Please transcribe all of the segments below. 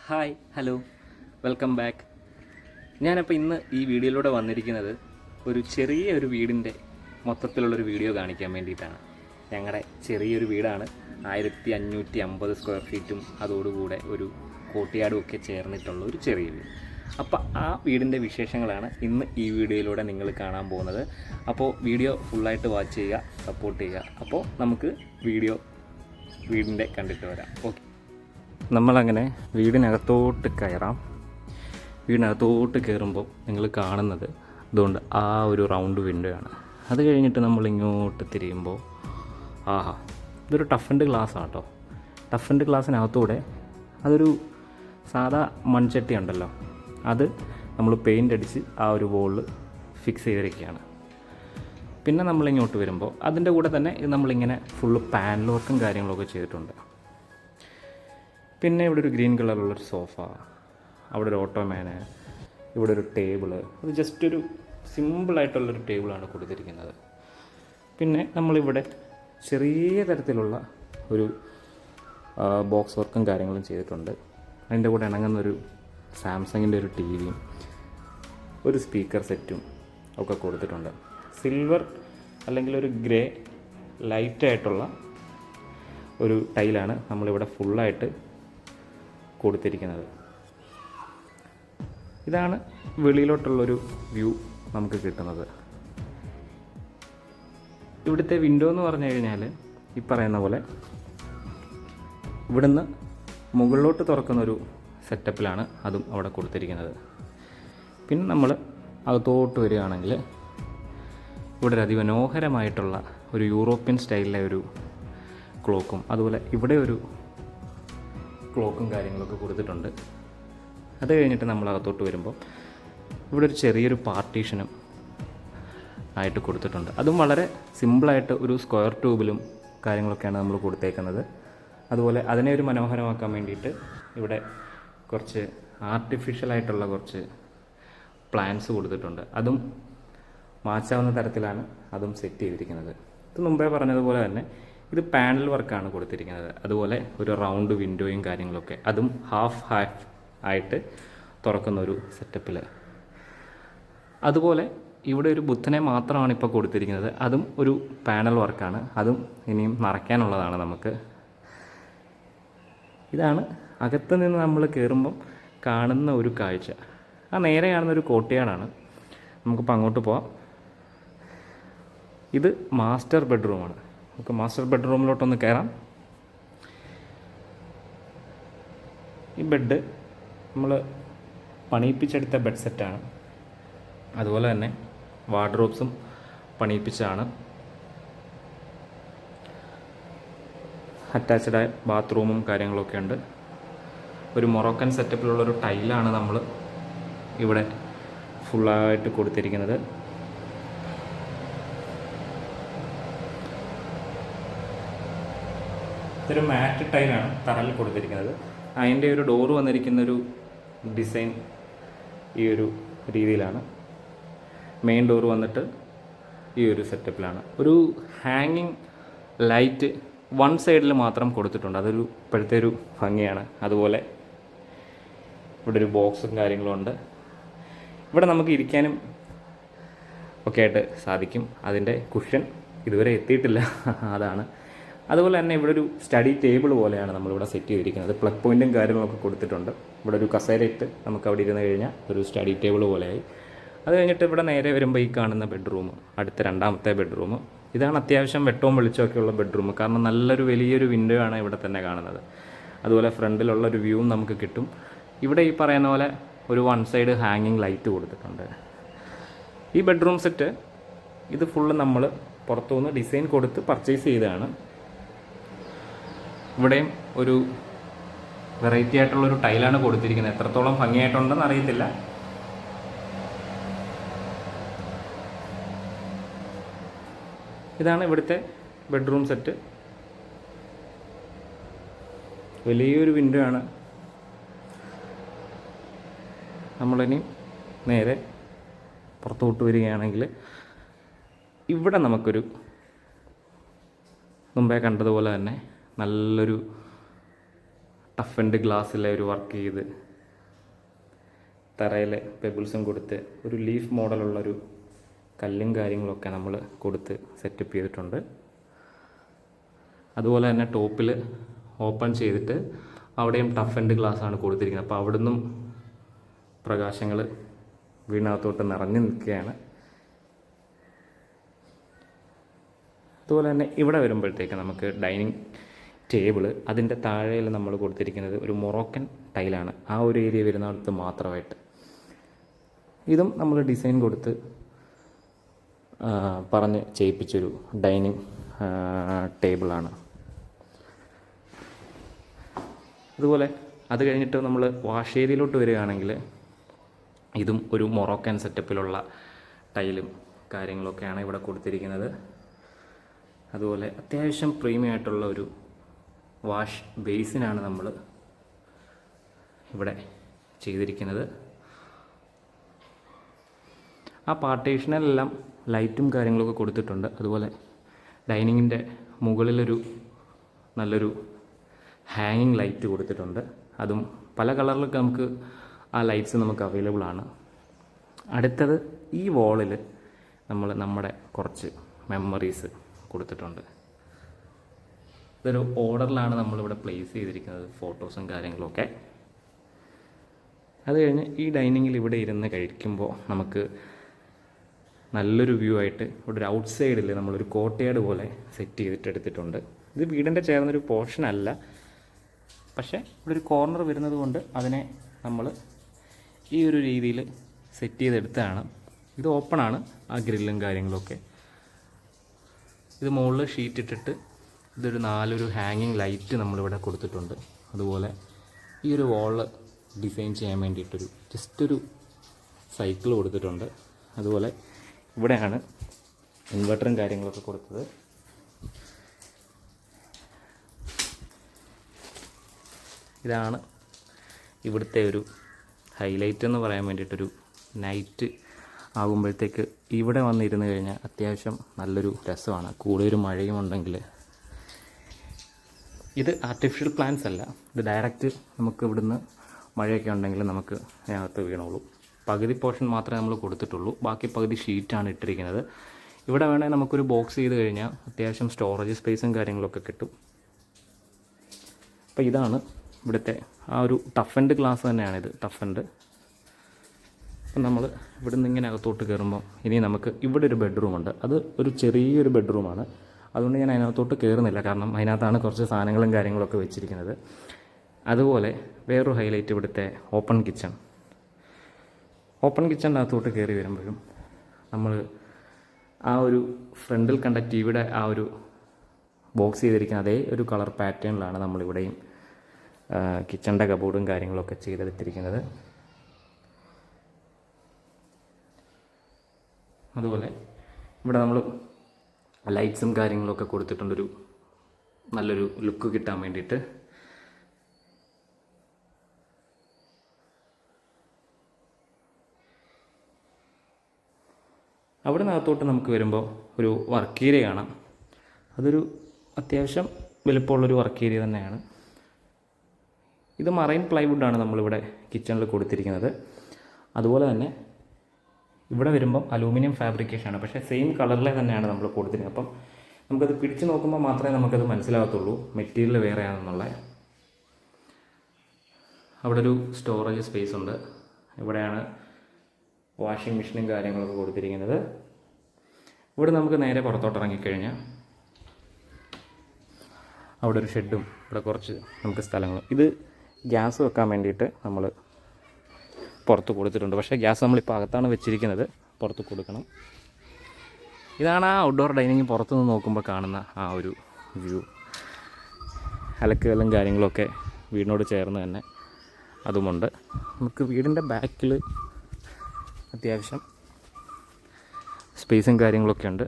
Hi hello welcome back. ഞാനപ്പോൾ ഇന്ന് ഈ വീഡിയോയിലൂടെ വന്നിരിക്കുന്നത് ചെറിയൊരു വീടിൻ്റെ മൊത്തത്തിലുള്ളൊരു വീഡിയോ കാണിക്കാൻ വേണ്ടിയിട്ടാണ്. ഞങ്ങളുടെ ചെറിയൊരു വീടാണ്, 1550 സ്ക്വയർ ഫീറ്റും അതോടുകൂടെ ഒരു കോട്ടിയാടും ഒക്കെ ചേർന്നിട്ടുള്ള ഒരു ചെറിയ വീട്. അപ്പോൾ ആ വീടിൻ്റെ വിശേഷങ്ങളാണ് ഇന്ന് ഈ വീഡിയോയിലൂടെ നിങ്ങൾ കാണാൻ പോകുന്നത്. അപ്പോൾ വീഡിയോ ഫുള്ളായിട്ട് വാച്ച് ചെയ്യുക, സപ്പോർട്ട് ചെയ്യുക. അപ്പോൾ നമുക്ക് വീടിൻ്റെ കണ്ടിട്ട് വരാം. ഓക്കെ, നമ്മളങ്ങനെ വീടിനകത്തോട്ട് കയറാം. വീടിനകത്തോട്ട് കയറുമ്പോൾ നിങ്ങൾ കാണുന്നത് അതുകൊണ്ട് ആ ഒരു റൗണ്ട് വിൻഡോ ആണ്. അത് കഴിഞ്ഞിട്ട് നമ്മൾ ഇങ്ങോട്ട് തിരിയുമ്പോൾ ഇതൊരു ടഫ് ആൻഡ് ഗ്ലാസ് ആണ് കേട്ടോ. ടഫ് ആൻഡ് ഗ്ലാസ്സിനകത്തൂടെ അതൊരു സാധാ മൺചട്ടി ഉണ്ടല്ലോ, അത് നമ്മൾ പെയിൻ്റ് അടിച്ച് ആ ഒരു വോളിൽ ഫിക്സ് ചെയ്തിരിക്കുകയാണ്. പിന്നെ നമ്മളിങ്ങോട്ട് വരുമ്പോൾ അതിൻ്റെ കൂടെ തന്നെ ഇത് നമ്മളിങ്ങനെ ഫുള്ള് പാനൽ വർക്കും കാര്യങ്ങളൊക്കെ ചെയ്തിട്ടുണ്ട്. പിന്നെ ഇവിടെ ഒരു ഗ്രീൻ കളറുള്ളൊരു സോഫ, അവിടെ ഒരു ഓട്ടോമാന്, ഇവിടെ ഒരു ടേബിള്. അത് ജസ്റ്റ് ഒരു സിമ്പിളായിട്ടുള്ളൊരു ടേബിളാണ് കൊടുത്തിരിക്കുന്നത്. പിന്നെ നമ്മളിവിടെ ചെറിയ തരത്തിലുള്ള ഒരു ബോക്സ് വർക്കും കാര്യങ്ങളും ചെയ്തിട്ടുണ്ട്. അതിൻ്റെ കൂടെ ഇണങ്ങുന്നൊരു സാംസങ്ങിൻ്റെ ഒരു ടി വിയും ഒരു സ്പീക്കർ സെറ്റും ഒക്കെ കൊടുത്തിട്ടുണ്ട്. സിൽവർ അല്ലെങ്കിൽ ഒരു ഗ്രേ ലൈറ്റായിട്ടുള്ള ഒരു ടൈലാണ് നമ്മളിവിടെ ഫുള്ളായിട്ട് കൊടുത്തിരിക്കുന്നത്. ഇതാണ് വെളിയിലോട്ടുള്ളൊരു വ്യൂ നമുക്ക് കിട്ടുന്നത്. ഇവിടുത്തെ വിൻഡോ എന്ന് പറഞ്ഞു കഴിഞ്ഞാൽ ഈ പറയുന്ന പോലെ ഇവിടുന്ന് മുകളിലോട്ട് തുറക്കുന്നൊരു സെറ്റപ്പിലാണ് അതും അവിടെ കൊടുത്തിരിക്കുന്നത്. പിന്നെ നമ്മൾ അകത്തോട്ട് വരികയാണെങ്കിൽ ഇവിടെ ഒരു അതിമനോഹരമായിട്ടുള്ള ഒരു യൂറോപ്യൻ സ്റ്റൈലിലെ ഒരു ക്ലോക്കും അതുപോലെ ഇവിടെ ഒരു ക്ലോക്കും കാര്യങ്ങളൊക്കെ കൊടുത്തിട്ടുണ്ട്. അത് കഴിഞ്ഞിട്ട് നമ്മൾ അകത്തോട്ട് വരുമ്പോൾ ഇവിടെ ഒരു ചെറിയൊരു പാർട്ടീഷനും ആയിട്ട് കൊടുത്തിട്ടുണ്ട്. അതും വളരെ സിമ്പിളായിട്ട് ഒരു സ്ക്വയർ ട്യൂബിലും കാര്യങ്ങളൊക്കെയാണ് നമ്മൾ കൊടുത്തേക്കുന്നത്. അതുപോലെ അതിനെ ഒരു മനോഹരമാക്കാൻ വേണ്ടിയിട്ട് ഇവിടെ കുറച്ച് ആർട്ടിഫിഷ്യലായിട്ടുള്ള കുറച്ച് പ്ലാന്റ്സ് കൊടുത്തിട്ടുണ്ട്. അതും മാറ്റാവുന്ന തരത്തിലാണ് അതും സെറ്റ് ചെയ്തിരിക്കുന്നത്. ഇത് മുമ്പേ പറഞ്ഞതുപോലെ തന്നെ ഇത് പാനൽ വർക്കാണ് കൊടുത്തിരിക്കുന്നത്. അതുപോലെ ഒരു റൗണ്ട് വിൻഡോയും കാര്യങ്ങളൊക്കെ, അതും ഹാഫ് ആയിട്ട് തുറക്കുന്ന ഒരു സെറ്റപ്പിൽ. അതുപോലെ ഇവിടെ ഒരു ബുദ്ധനെ മാത്രമാണ് ഇപ്പോൾ കൊടുത്തിരിക്കുന്നത്. അതും ഒരു പാനൽ വർക്കാണ്. അതും ഇനിയും നിറയ്ക്കാനുള്ളതാണ് നമുക്ക്. ഇതാണ് അകത്ത് നിന്ന് നമ്മൾ കയറുമ്പം കാണുന്ന ഒരു കാഴ്ച. ആ നേരെ കാണുന്ന ഒരു കോട്ടയാടാണ്. നമുക്കിപ്പോൾ അങ്ങോട്ട് പോവാം. ഇത് മാസ്റ്റർ ബെഡ്റൂമാണ്. നമുക്ക് മാസ്റ്റർ ബെഡ്റൂമിലോട്ടൊന്ന് കയറാം. ഈ ബെഡ് നമ്മൾ പണിയിപ്പിച്ചെടുത്ത ബെഡ് സെറ്റാണ്. അതുപോലെ തന്നെ വാർഡ്രോബ്സും പണിയിപ്പിച്ചാണ്. അറ്റാച്ച്ഡ് ബാത്റൂമും കാര്യങ്ങളൊക്കെ ഉണ്ട്. ഒരു മൊറോക്കൻ സെറ്റപ്പിലുള്ളൊരു ടൈലാണ് നമ്മൾ ഇവിടെ ഫുള്ളായിട്ട് കൊടുത്തിരിക്കുന്നത്. ഇതൊരു മാറ്റ് ടൈലാണ് തറയിൽ കൊടുത്തിരിക്കുന്നത്. അതിൻ്റെ ഒരു ഡോറ് വന്നിരിക്കുന്നൊരു ഡിസൈൻ ഈ ഒരു രീതിയിലാണ്. മെയിൻ ഡോറ് വന്നിട്ട് ഈ ഒരു സെറ്റപ്പിലാണ്. ഒരു ഹാങ്ങിങ് ലൈറ്റ് വൺ സൈഡിൽ മാത്രം കൊടുത്തിട്ടുണ്ട്. അതൊരു ഇപ്പോഴത്തെ ഒരു ഭംഗിയാണ്. അതുപോലെ ഇവിടെ ഒരു ബോക്സും കാര്യങ്ങളും ഉണ്ട്. ഇവിടെ നമുക്ക് ഇരിക്കാനും ഒക്കെ ആയിട്ട് സാധിക്കും. അതിൻ്റെ കുഷൻ ഇതുവരെ എത്തിയിട്ടില്ല, അതാണ്. അതുപോലെ തന്നെ ഇവിടെ ഒരു സ്റ്റഡി ടേബിൾ പോലെയാണ് നമ്മളിവിടെ സെറ്റ് ചെയ്തിരിക്കുന്നത്. പ്ലഗ് പോയിൻറ്റും കാര്യങ്ങളൊക്കെ കൊടുത്തിട്ടുണ്ട്. ഇവിടെ ഒരു കസേര ഇട്ട് നമുക്ക് അവിടെ ഇരുന്ന് കഴിഞ്ഞാൽ ഒരു സ്റ്റഡി ടേബിൾ പോലെയായി. അത് കഴിഞ്ഞിട്ട് ഇവിടെ നേരെ വരുമ്പോൾ ഈ കാണുന്ന ബെഡ്റൂം, അടുത്ത രണ്ടാമത്തെ ബെഡ്റൂം. ഇതാണ് അത്യാവശ്യം വെട്ടവും വെളിച്ചമൊക്കെ ഉള്ള ബെഡ്റൂം. കാരണം നല്ലൊരു വലിയൊരു വിൻഡോ ആണ് ഇവിടെ തന്നെ കാണുന്നത്. അതുപോലെ ഫ്രണ്ടിലുള്ളൊരു വ്യൂവും നമുക്ക് കിട്ടും. ഇവിടെ ഈ പറയുന്ന പോലെ ഒരു വൺ സൈഡ് ഹാങ്ങിങ് ലൈറ്റ് കൊടുത്തിട്ടുണ്ട്. ഈ ബെഡ്റൂം സെറ്റ് ഇത് ഫുള്ള് നമ്മൾ പുറത്തുനിന്ന് ഡിസൈൻ കൊടുത്ത് പർച്ചേസ് ചെയ്തതാണ്. ഇവിടെയും ഒരു വെറൈറ്റി ആയിട്ടുള്ളൊരു ടൈലാണ് കൊടുത്തിരിക്കുന്നത്. എത്രത്തോളം ഭംഗിയായിട്ടുണ്ടെന്ന് അറിയത്തില്ല. ഇതാണ് ഇവിടുത്തെ ബെഡ്റൂം സെറ്റ്. വലിയൊരു വിൻഡോ ആണ്. നമ്മളിനി നേരെ പുറത്തോട്ട് വരികയാണെങ്കിൽ ഇവിടെ നമുക്കൊരു മുമ്പേ കണ്ടതുപോലെ തന്നെ നല്ലൊരു ടഫ് ആൻഡ് ഗ്ലാസ്സിലെ ഒരു വർക്ക് ചെയ്ത് തറയിൽ പെബിൾസും കൊടുത്ത് ഒരു ലീഫ് മോഡലുള്ളൊരു കല്ലും കാര്യങ്ങളൊക്കെ നമ്മൾ കൊടുത്ത് സെറ്റപ്പ് ചെയ്തിട്ടുണ്ട്. അതുപോലെ തന്നെ ടോപ്പിൽ ഓപ്പൺ ചെയ്തിട്ട് അവിടെയും ടഫ് ആൻഡ് ഗ്ലാസ് ആണ് കൊടുത്തിരിക്കുന്നത്. അപ്പോൾ അവിടുന്നും പ്രകാശങ്ങൾ വീടിനകത്തോട്ട് നിറഞ്ഞു നിൽക്കുകയാണ്. അതുപോലെ തന്നെ ഇവിടെ വരുമ്പോഴത്തേക്ക് നമുക്ക് ഡൈനിങ് ടേബിള്, അതിൻ്റെ താഴെയിൽ നമ്മൾ കൊടുത്തിരിക്കുന്നത് ഒരു മൊറോക്കൻ ടൈലാണ്, ആ ഒരു ഏരിയ വരുന്നിടത്ത് മാത്രമായിട്ട്. ഇതും നമ്മൾ ഡിസൈൻ കൊടുത്ത് പറഞ്ഞ് ചെയ്യിപ്പിച്ചൊരു ഡൈനിങ് ടേബിളാണ്. അതുപോലെ അത് കഴിഞ്ഞിട്ട് നമ്മൾ വാഷ് ഏരിയയിലോട്ട് വരികയാണെങ്കിൽ ഇതും ഒരു മൊറോക്കൻ സെറ്റപ്പിലുള്ള ടൈലും കാര്യങ്ങളൊക്കെയാണ് ഇവിടെ കൊടുത്തിരിക്കുന്നത്. അതുപോലെ അത്യാവശ്യം പ്രീമിയം ആയിട്ടുള്ള ഒരു വാഷ് ബേസിനാണ് നമ്മൾ ഇവിടെ ചെയ്തിരിക്കുന്നത്. ആ പാർട്ടീഷനിലെല്ലാം ലൈറ്റും കാര്യങ്ങളൊക്കെ കൊടുത്തിട്ടുണ്ട്. അതുപോലെ ഡൈനിങ്ങിൻ്റെ മുകളിലൊരു നല്ലൊരു ഹാങ്ങിങ് ലൈറ്റ് കൊടുത്തിട്ടുണ്ട്. അതും പല കളറിലൊക്കെ നമുക്ക് ആ ലൈറ്റ്സ് നമുക്ക് അവൈലബിൾ ആണ്. അടുത്തത് ഈ വോളിൽ നമ്മൾ നമ്മുടെ കുറച്ച് മെമ്മറീസ് കൊടുത്തിട്ടുണ്ട്. ഇതൊരു ഓർഡറിലാണ് നമ്മളിവിടെ പ്ലേസ് ചെയ്തിരിക്കുന്നത്, ഫോട്ടോസും കാര്യങ്ങളൊക്കെ. അത് കഴിഞ്ഞ് ഈ ഡൈനിങ്ങിൽ ഇവിടെ ഇരുന്ന് കഴിക്കുമ്പോൾ നമുക്ക് നല്ലൊരു വ്യൂ ആയിട്ട് ഇവിടെ ഒരു ഔട്ട് സൈഡിൽ നമ്മളൊരു കോട്ടയാട് പോലെ സെറ്റ് ചെയ്തിട്ട് എടുത്തിട്ടുണ്ട്. ഇത് വീടിൻ്റെ ചേർന്നൊരു പോർഷൻ അല്ല, പക്ഷേ ഇവിടെ ഒരു കോർണർ വരുന്നത് കൊണ്ട് അതിനെ നമ്മൾ ഈ ഒരു രീതിയിൽ സെറ്റ് ചെയ്തെടുത്തതാണ്. ഇത് ഓപ്പണാണ്, ആ ഗ്രില്ലും കാര്യങ്ങളൊക്കെ. ഇത് മുകളിൽ ഷീറ്റ് ഇട്ടിട്ട് ഇതൊരു 4 ഹാങ്ങിങ് ലൈറ്റ് നമ്മളിവിടെ കൊടുത്തിട്ടുണ്ട്. അതുപോലെ ഈ ഒരു വാള് ഡിസൈൻ ചെയ്യാൻ വേണ്ടിയിട്ടൊരു ജസ്റ്റൊരു സൈക്കിൾ കൊടുത്തിട്ടുണ്ട്. അതുപോലെ ഇവിടെയാണ് ഇൻവെർട്ടറും കാര്യങ്ങളൊക്കെ കൊടുത്തത്. ഇതാണ് ഇവിടുത്തെ ഒരു ഹൈലൈറ്റ് എന്ന് പറയാൻ വേണ്ടിയിട്ടൊരു നൈറ്റ് ആകുമ്പോഴത്തേക്ക് ഇവിടെ വന്നിരുന്ന് കഴിഞ്ഞാൽ അത്യാവശ്യം നല്ലൊരു രസമാണ്. കൂടെ ഒരു മഴയും ഉണ്ടെങ്കിൽ. ഇത് ആർട്ടിഫിഷ്യൽ പ്ലാന്റ്സ് അല്ല, ഇത് ഡയറക്റ്റ് നമുക്ക് ഇവിടുന്ന് മഴയൊക്കെ ഉണ്ടെങ്കിൽ നമുക്ക് അതിനകത്ത് വീണോളൂ. പകുതി പോർഷൻ മാത്രമേ നമ്മൾ കൊടുത്തിട്ടുള്ളൂ, ബാക്കി പകുതി ഷീറ്റാണ് ഇട്ടിരിക്കുന്നത്. ഇവിടെ വേണമെങ്കിൽ നമുക്കൊരു ബോക്സ് ചെയ്ത് കഴിഞ്ഞാൽ അത്യാവശ്യം സ്റ്റോറേജ് സ്പേസും കാര്യങ്ങളൊക്കെ കിട്ടും. അപ്പോൾ ഇതാണ് ഇവിടുത്തെ ആ ഒരു ടഫ് ആൻഡ് ഗ്ലാസ് തന്നെയാണിത്, ടഫ് ആൻഡ്. അപ്പം നമ്മൾ ഇവിടെ നിന്ന് ഇങ്ങനെ അകത്തോട്ട് കയറുമ്പോൾ ഇനി നമുക്ക് ഇവിടെ ഒരു ബെഡ്റൂമുണ്ട്. അത് ഒരു ചെറിയൊരു ബെഡ്റൂമാണ്, അതുകൊണ്ട് ഞാൻ അതിനകത്തോട്ട് കയറുന്നില്ല, കാരണം അതിനകത്താണ് കുറച്ച് സാധനങ്ങളും കാര്യങ്ങളൊക്കെ വെച്ചിരിക്കുന്നത്. അതുപോലെ വേറൊരു ഹൈലൈറ്റ് ഇവിടുത്തെ ഓപ്പൺ കിച്ചൺ. ഓപ്പൺ കിച്ചണിൻ്റെ അകത്തോട്ട് കയറി വരുമ്പോഴും നമ്മൾ ആ ഒരു ഫ്രണ്ടിൽ കണ്ട ടിവിയുടെ ആ ഒരു ബോക്സ് ചെയ്തിരിക്കുന്ന അതേ ഒരു കളർ പാറ്റേണിലാണ് നമ്മളിവിടെയും കിച്ചണിൻ്റെ കബോർഡും കാര്യങ്ങളൊക്കെ ചെയ്തെടുത്തിരിക്കുന്നത്. അതുപോലെ ഇവിടെ നമ്മൾ ലൈറ്റ്സും കാര്യങ്ങളൊക്കെ കൊടുത്തിട്ടുണ്ടൊരു നല്ലൊരു ലുക്ക് കിട്ടാൻ വേണ്ടിയിട്ട്. അവിടെ നിന്നകത്തോട്ട് നമുക്ക് വരുമ്പോൾ ഒരു വർക്ക് ഏരിയ കാണാം. അതൊരു അത്യാവശ്യം വലുപ്പമുള്ളൊരു വർക്ക് ഏരിയ തന്നെയാണ്. ഇത് മറൈൻ പ്ലൈവുഡാണ് നമ്മളിവിടെ കിച്ചണിൽ കൊടുത്തിരിക്കുന്നത്. അതുപോലെ തന്നെ ഇവിടെ വരുമ്പം അലൂമിനിയം ഫാബ്രിക്കേഷനാണ്, പക്ഷേ സെയിം കളറിലെ തന്നെയാണ് നമ്മൾ കൊടുത്തിരിക്കുന്നത്. അപ്പം നമുക്കത് പിടിച്ച് നോക്കുമ്പോൾ മാത്രമേ നമുക്കത് മനസ്സിലാകത്തുള്ളൂ മെറ്റീരിയൽ വേറെയാണെന്നുള്ള. അവിടെ ഒരു സ്റ്റോറേജ് സ്പേസ് ഉണ്ട്. ഇവിടെയാണ് വാഷിംഗ് മെഷീനും കാര്യങ്ങളൊക്കെ കൊടുത്തിരിക്കുന്നത്. ഇവിടെ നമുക്ക് നേരെ പുറത്തോട്ട് ഇറങ്ങിക്കഴിഞ്ഞാൽ അവിടെ ഒരു ഷെഡും ഇവിടെ കുറച്ച് നമുക്ക് സ്ഥലങ്ങളും. ഇത് ഗ്യാസ് വെക്കാൻ വേണ്ടിയിട്ട് നമ്മൾ പുറത്ത് കൊടുത്തിട്ടുണ്ട്, പക്ഷേ ഗ്യാസ് നമ്മളിപ്പോൾ അകത്താണ് വെച്ചിരിക്കുന്നത്, പുറത്ത് കൊടുക്കണം. ഇതാണ് ആ ഔട്ട്ഡോർ ഡൈനിങ് പുറത്തുനിന്ന് നോക്കുമ്പോൾ കാണുന്ന ആ ഒരു വ്യൂ. അലക്കുകളും കാര്യങ്ങളൊക്കെ വീടിനോട് ചേർന്ന് തന്നെ അതുമുണ്ട്. നമുക്ക് വീടിൻ്റെ ബാക്കിൽ അത്യാവശ്യം സ്പേസും കാര്യങ്ങളൊക്കെ ഉണ്ട്.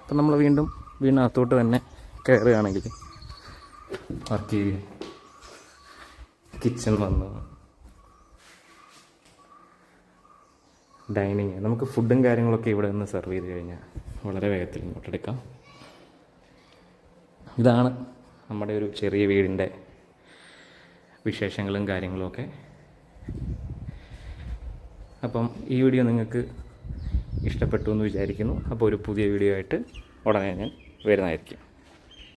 അപ്പം നമ്മൾ വീണ്ടും വീടിനകത്തോട്ട് തന്നെ കയറുകയാണെങ്കിൽ വർക്ക് ഏരിയ, കിച്ചൺ വന്നു, ഡൈനിങ്. നമുക്ക് ഫുഡും കാര്യങ്ങളൊക്കെ ഇവിടെ നിന്ന് സെർവ് ചെയ്ത് കഴിഞ്ഞാൽ വളരെ വേഗത്തിൽ ഇങ്ങോട്ടെടുക്കാം. ഇതാണ് നമ്മുടെ ഒരു ചെറിയ വീടിൻ്റെ വിശേഷങ്ങളും കാര്യങ്ങളുമൊക്കെ. അപ്പം ഈ വീഡിയോ നിങ്ങൾക്ക് ഇഷ്ടപ്പെട്ടു എന്ന് വിചാരിക്കുന്നു. അപ്പോൾ ഒരു പുതിയ വീഡിയോ ആയിട്ട് ഉടനെ ഞാൻ വരുന്നതായിരിക്കും.